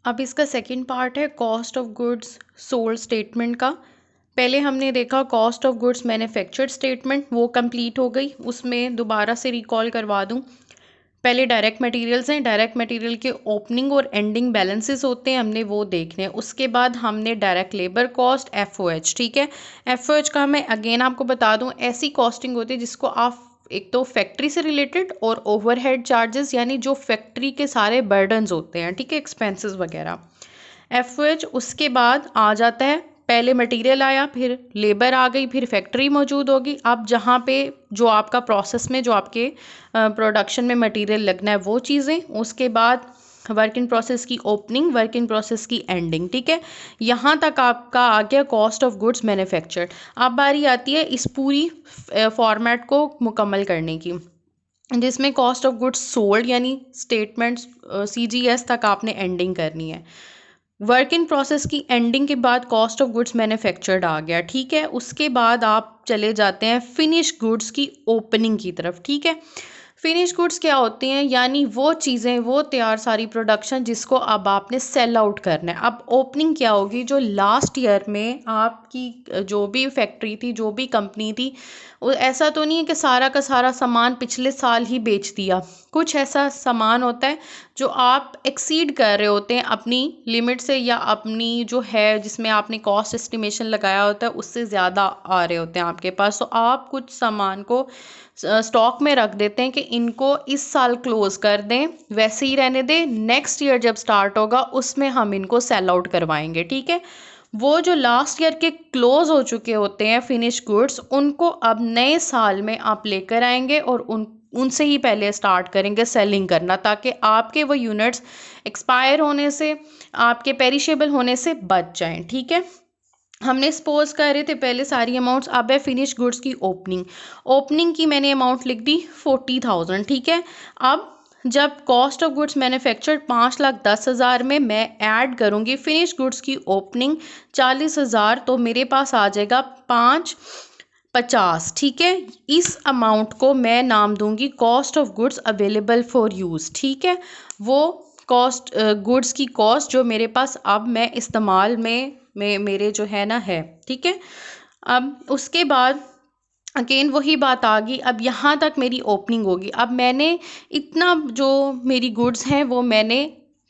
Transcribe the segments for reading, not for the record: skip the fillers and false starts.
अब इसका second part है cost of goods sold statement का। पहले हमने देखा cost of goods manufactured statement, वो कंप्लीट हो गई। उसमें दोबारा से रिकॉल करवा दूं, पहले डायरेक्ट मटेरियल्स हैं, डायरेक्ट मटेरियल के ओपनिंग और एंडिंग बैलेंसेस होते हैं, हमने वो देखने हैं। उसके बाद हमने डायरेक्ट लेबर कॉस्ट FOH, ठीक है। FOH का मैं अगेन आपको बता दूं, ऐसी कॉस्टिंग होती है जिसको आप एक तो फैक्ट्री से रिलेटेड और ओवरहेड चार्जेस, यानी जो फैक्ट्री के सारे बर्डन्स होते हैं, ठीक है, एक्सपेंसेस वगैरह, FOH। उसके बाद आ जाता है, पहले मटेरियल आया, फिर लेबर आ गई, फिर फैक्ट्री मौजूद होगी। अब जहाँ पे जो आपका प्रोसेस में जो आपके प्रोडक्शन में मटेरियल लगना है वो चीज़ें, उसके बाद वर्क इन प्रोसेस की ओपनिंग, वर्क इन प्रोसेस की एंडिंग, ठीक है। यहाँ तक आपका आ गया कॉस्ट ऑफ गुड्स मैन्युफैक्चर्ड। अब बारी आती है इस पूरी फॉर्मेट को मुकम्मल करने की, जिसमें कॉस्ट ऑफ गुड्स सोल्ड यानी स्टेटमेंट्स CGS तक आपने एंडिंग करनी है। वर्क इन प्रोसेस की एंडिंग के बाद कॉस्ट ऑफ गुड्स मैन्युफैक्चर्ड आ गया, ठीक है। उसके बाद आप चले जाते हैं फिनिश गुड्स की ओपनिंग की तरफ, ठीक है। फिनिश गुड्स क्या होती हैं, यानी वो चीज़ें, वो तैयार सारी प्रोडक्शन जिसको अब आपने सेल आउट करना है। अब ओपनिंग क्या होगी, जो लास्ट ईयर में आपकी जो भी फैक्ट्री थी, जो भी कंपनी थी, वो ऐसा तो नहीं है कि सारा का सारा सामान पिछले साल ही बेच दिया। कुछ ऐसा सामान होता है जो आप एक्सीड कर रहे होते हैं अपनी लिमिट से, या अपनी जो है जिसमें आपने कॉस्ट एस्टिमेशन लगाया होता है उससे ज़्यादा आ रहे होते हैं आपके पास। तो आप कुछ सामान को स्टॉक में रख देते हैं कि इनको इस साल क्लोज कर दें, वैसे ही रहने दें, नेक्स्ट ईयर जब स्टार्ट होगा उसमें हम इनको सेल आउट करवाएंगे, ठीक है। वो जो लास्ट ईयर के क्लोज हो चुके होते हैं फिनिश गुड्स, उनको अब नए साल में आप लेकर आएंगे और उनसे ही पहले स्टार्ट करेंगे सेलिंग करना, ताकि आपके वो यूनिट्स एक्सपायर होने से, आपके पेरिशेबल होने से बच जाएं, ठीक है। हमने सपोज कर रहे थे पहले सारी अमाउंट्स। अब है फिनिश गुड्स की ओपनिंग। ओपनिंग की मैंने अमाउंट लिख दी 40,000, ठीक है। अब जब कॉस्ट ऑफ गुड्स मैन्युफैक्चर्ड 5,10,000 में मैं ऐड करूँगी फिनिश गुड्स की ओपनिंग 40,000, तो मेरे पास आ जाएगा 550, ठीक है। इस अमाउंट को मैं नाम दूंगी cost of goods available for use, ठीक है। वो कॉस्ट गुड्स की कॉस्ट जो मेरे पास अब मैं इस्तेमाल में मेरे जो है ना है, ठीक है। अब उसके बाद अगेन वही बात आ गई, अब यहाँ तक मेरी ओपनिंग होगी। अब मैंने इतना जो मेरी गुड्स हैं वो मैंने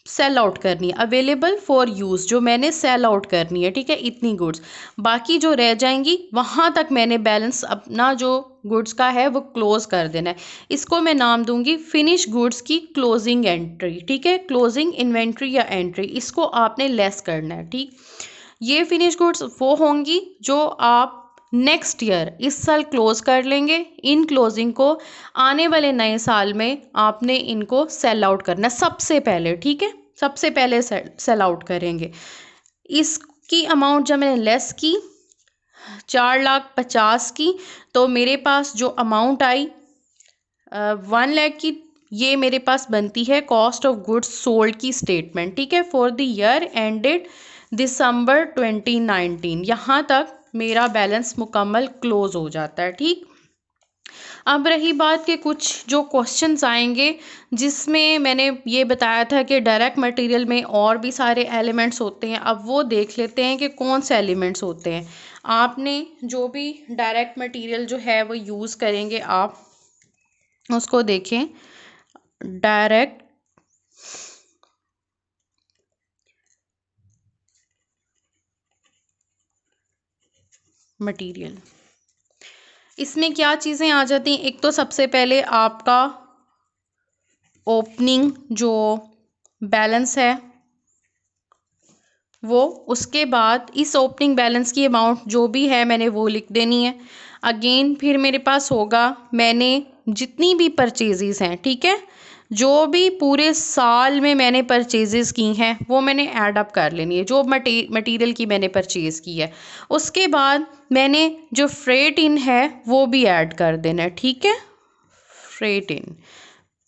सेल आउट करनी है, अवेलेबल फॉर यूज़ जो मैंने सेल आउट करनी है, ठीक है, इतनी गुड्स। बाकी जो रह जाएंगी वहाँ तक मैंने बैलेंस अपना जो गुड्स का है वो क्लोज कर देना है। इसको मैं नाम दूंगी फिनिश गुड्स की क्लोजिंग एंट्री, ठीक है, क्लोजिंग इन्वेंट्री या एंट्री, इसको आपने लेस करना है, ठीक। ये फिनिश गुड्स वो होंगी जो आप नेक्स्ट ईयर इस साल क्लोज कर लेंगे। इन क्लोजिंग को आने वाले नए साल में आपने इनको सेल आउट करना है सबसे पहले, ठीक है, सबसे पहले सेल आउट करेंगे। इसकी अमाउंट जब मैंने लेस की 4,50,000 की, तो मेरे पास जो अमाउंट आई 1 लाख की, ये मेरे पास बनती है कॉस्ट ऑफ गुड्स सोल्ड की स्टेटमेंट, ठीक है, फॉर द ईयर एंडेड दिसंबर 2019। यहाँ तक मेरा बैलेंस मुकम्मल क्लोज हो जाता है, ठीक। अब रही बात कि कुछ जो क्वेश्चंस आएंगे, जिसमें मैंने ये बताया था कि डायरेक्ट मटेरियल में और भी सारे एलिमेंट्स होते हैं। अब वो देख लेते हैं कि कौन से एलिमेंट्स होते हैं। आपने जो भी डायरेक्ट मटेरियल जो है वो यूज़ करेंगे, आप उसको देखें। डायरेक्ट मटेरियल, इसमें क्या चीज़ें आ जाती हैं, एक तो सबसे पहले आपका ओपनिंग जो बैलेंस है वो, उसके बाद इस ओपनिंग बैलेंस की अमाउंट जो भी है मैंने वो लिख देनी है। अगेन फिर मेरे पास होगा, मैंने जितनी भी परचेजेस हैं, ठीक है, जो भी पूरे साल में मैंने परचेजेस की हैं वो मैंने ऐड अप कर लेनी है, जो मटेरियल की मैंने परचेज़ की है। उसके बाद मैंने जो फ्रेट इन है वो भी ऐड कर देना है, ठीक है। फ्रेट इन,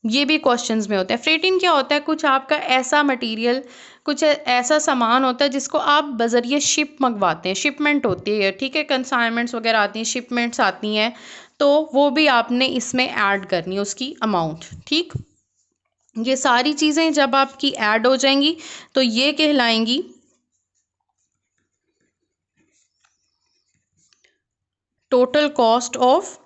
ये भी क्वेश्चंस में होता है। फ्रेट इन क्या होता है, कुछ आपका ऐसा मटेरियल, कुछ ऐसा सामान होता है जिसको आप बजरिए शिप मंगवाते हैं, शिपमेंट होती है, ठीक है, कंसाइनमेंट्स वगैरह आती हैं, शिपमेंट्स आती हैं, तो वो भी आपने इसमें ऐड करनी है उसकी अमाउंट, ठीक। ये सारी चीज़ें जब आपकी ऐड हो जाएंगी तो ये कहलाएंगी टोटल कॉस्ट ऑफ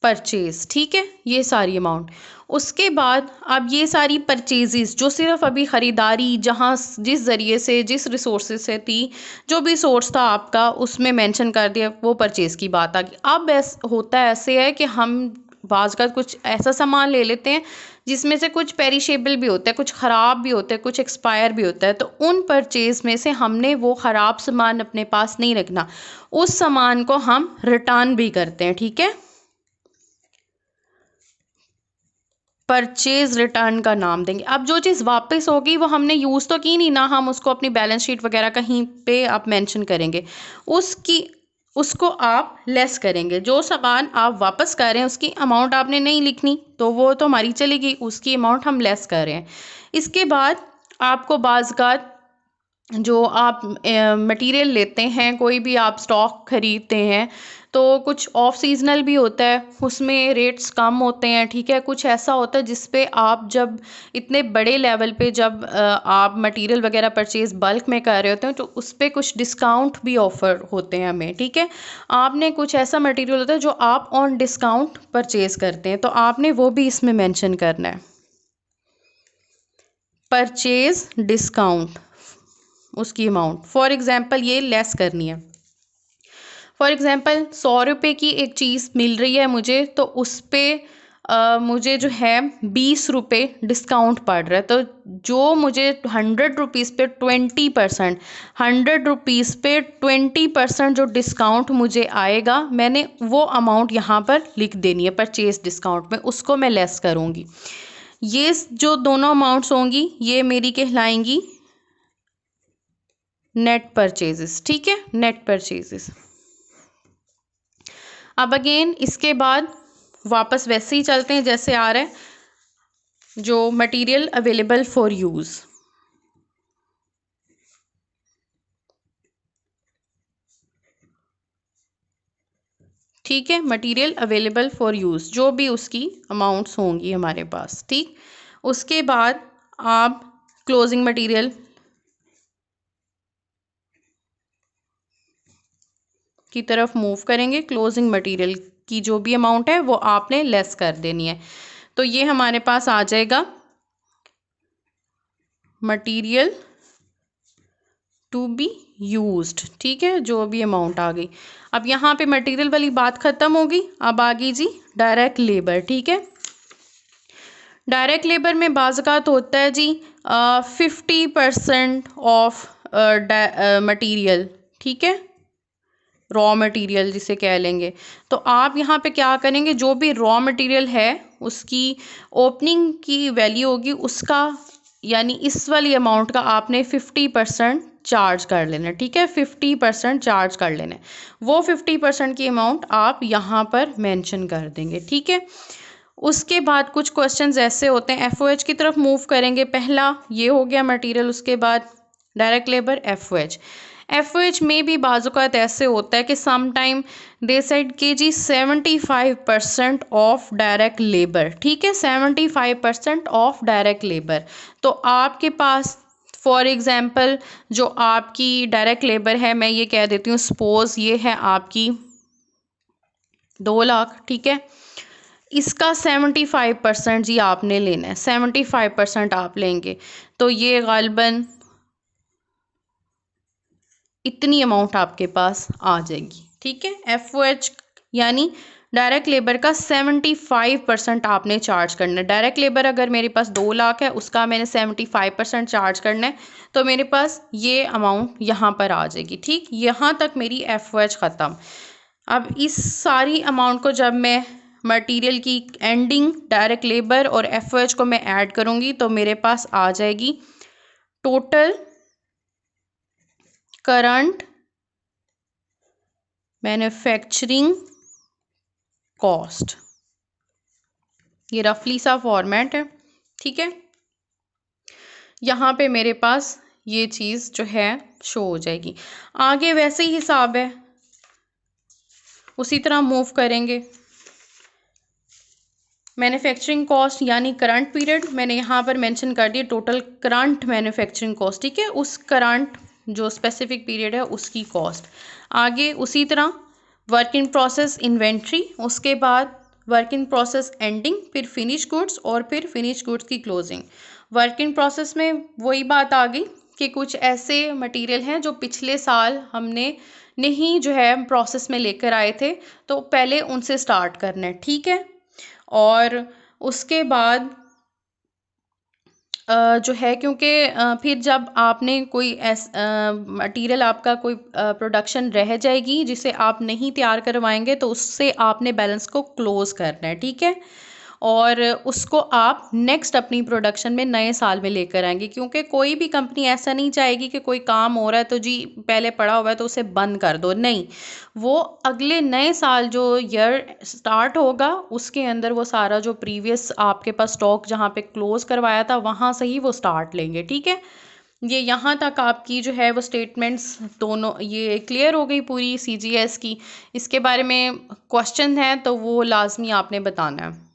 परचेज। ठीक है, ये सारी अमाउंट। उसके बाद अब ये सारी परचेजेस जो सिर्फ अभी ख़रीदारी जहाँ जिस ज़रिए से जिस रिसोर्सेज से थी, जो भी सोर्स था आपका उसमें मेंशन कर दिया, वो परचेज़ की बात आ गई। अब होता है ऐसे है कि हम बाज़ का कुछ ऐसा सामान ले लेते हैं जिसमें से कुछ पेरिशेबल भी होता है, कुछ ख़राब भी होता है, कुछ एक्सपायर भी होता है। तो उन परचेज़ में से हमने वो ख़राब सामान अपने पास नहीं रखना, उस सामान को हम रिटर्न भी करते हैं। ठीक है, परचेज रिटर्न का नाम देंगे। अब जो चीज़ वापस होगी वो हमने यूज़ तो की नहीं ना, हम उसको अपनी बैलेंस शीट वगैरह कहीं पे आप मेंशन करेंगे, उसको आप लेस करेंगे। जो सामान आप वापस कर रहे हैं उसकी अमाउंट आपने नहीं लिखनी, तो वो तो हमारी चली गई, उसकी अमाउंट हम लेस कर रहे हैं। इसके बाद आपको बाज़ जो आप मटेरियल लेते हैं, कोई भी आप स्टॉक खरीदते हैं, तो कुछ ऑफ सीजनल भी होता है, उसमें रेट्स कम होते हैं। ठीक है, कुछ ऐसा होता है जिस पे आप जब इतने बड़े लेवल पे जब आप मटेरियल वगैरह परचेज बल्क में कर रहे होते हैं तो उस पे कुछ डिस्काउंट भी ऑफ़र होते हैं हमें। ठीक है, आपने कुछ ऐसा मटेरियल होता है जो आप ऑन डिस्काउंट परचेज करते हैं, तो आपने वो भी इसमें मेंशन करना है, परचेज डिस्काउंट, उसकी अमाउंट फॉर एग्जांपल ये लेस करनी है। फॉर एग्जांपल 100 रुपये की एक चीज़ मिल रही है मुझे, तो उस पर मुझे जो है 20 रुपये डिस्काउंट पड़ रहा है। तो जो मुझे 100 रुपीज़ पे 20%, 100 रुपीज़ पे 20% जो डिस्काउंट मुझे आएगा, मैंने वो अमाउंट यहाँ पर लिख देनी है परचेज डिस्काउंट में, उसको मैं लेस करूँगी। ये जो दोनों अमाउंट्स होंगी ये मेरी कहलाएंगी नेट परचेजेस। ठीक है, नेट परचेजेस। अब अगेन इसके बाद वापस वैसे ही चलते हैं जैसे आ रहा है, जो मटेरियल अवेलेबल फॉर यूज़। ठीक है, मटेरियल अवेलेबल फॉर यूज़, जो भी उसकी अमाउंट्स होंगी हमारे पास। ठीक, उसके बाद आप क्लोजिंग मटेरियल की तरफ मूव करेंगे। क्लोजिंग मटेरियल की जो भी अमाउंट है वो आपने लेस कर देनी है। तो ये हमारे पास आ जाएगा मटेरियल टू बी यूज्ड। ठीक है, जो भी अमाउंट आ गई। अब यहाँ पे मटेरियल वाली बात ख़त्म होगी, अब आ गई जी डायरेक्ट लेबर। ठीक है, डायरेक्ट लेबर में बाज़ात होता है जी 50% ऑफ मटीरियल। ठीक है, रॉ मटेरियल जिसे कह लेंगे। तो आप यहाँ पे क्या करेंगे, जो भी रॉ मटेरियल है उसकी ओपनिंग की वैल्यू होगी, उसका यानी इस वाली अमाउंट का आपने 50% चार्ज कर लेना। ठीक है, 50% चार्ज कर लेना। वो 50% की अमाउंट आप यहाँ पर मेंशन कर देंगे। ठीक है, उसके बाद कुछ क्वेश्चंस ऐसे होते हैं, एफओएच की तरफ मूव करेंगे। पहला ये हो गया मटेरियल, उसके बाद डायरेक्ट लेबर, एफओएच। एफओएच में भी बाज़ात ऐसे होता है कि सम टाइम दे सेड के जी 75% ऑफ डायरेक्ट लेबर। ठीक है, 75% ऑफ डायरेक्ट लेबर। तो आपके पास फॉर एग्जांपल जो आपकी डायरेक्ट लेबर है, मैं ये कह देती हूँ सपोज ये है आपकी 2 लाख। ठीक है, इसका 75% जी आपने लेना है, 75% आप लेंगे, तो ये गालिबन इतनी अमाउंट आपके पास आ जाएगी। ठीक है, एफओएच यानी डायरेक्ट लेबर का 75% आपने चार्ज करना है। डायरेक्ट लेबर अगर मेरे पास 2 लाख है, उसका मैंने 75% चार्ज करना है, तो मेरे पास ये अमाउंट यहाँ पर आ जाएगी। ठीक, यहाँ तक मेरी एफओएच ख़त्म। अब इस सारी अमाउंट को जब मैं मटेरियल की एंडिंग डायरेक्ट लेबर और एफओएच को मैं ऐड करूँगी, तो मेरे पास आ जाएगी टोटल करंट मैन्युफैक्चरिंग कॉस्ट। ये रफली सा फॉर्मेट है। ठीक है, यहाँ पे मेरे पास ये चीज़ जो है शो हो जाएगी। आगे वैसे ही हिसाब है, उसी तरह मूव करेंगे। मैन्युफैक्चरिंग कॉस्ट यानी करंट पीरियड मैंने यहाँ पर मेंशन कर दिया, टोटल करंट मैन्युफैक्चरिंग कॉस्ट, ठीक है, उस करंट जो स्पेसिफिक पीरियड है उसकी कॉस्ट। आगे उसी तरह वर्क इन प्रोसेस इन्वेंट्री, उसके बाद वर्क इन प्रोसेस एंडिंग, फिर फिनिश गुड्स और फिर फिनिश गुड्स की क्लोजिंग। वर्क इन प्रोसेस में वही बात आ गई कि कुछ ऐसे मटेरियल हैं जो पिछले साल हमने नहीं जो है प्रोसेस में लेकर आए थे, तो पहले उनसे स्टार्ट करना है, ठीक है। और उसके बाद जो है क्योंकि फिर जब आपने कोई मटेरियल आपका कोई प्रोडक्शन रह जाएगी जिसे आप नहीं तैयार करवाएंगे, तो उससे आपने बैलेंस को क्लोज करना है, ठीक है। और उसको आप नेक्स्ट अपनी प्रोडक्शन में नए साल में लेकर आएंगे, क्योंकि कोई भी कंपनी ऐसा नहीं चाहेगी कि कोई काम हो रहा है तो जी पहले पड़ा हुआ है तो उसे बंद कर दो, नहीं। वो अगले नए साल जो ईयर स्टार्ट होगा उसके अंदर वो सारा जो प्रीवियस आपके पास स्टॉक जहाँ पे क्लोज करवाया था वहाँ से ही वो स्टार्ट लेंगे, ठीक है। ये यहाँ तक आपकी जो है वो स्टेटमेंट्स दोनों ये क्लियर हो गई पूरी CGS की। इसके बारे में क्वेश्चन है तो वो लाजमी आपने बताना है।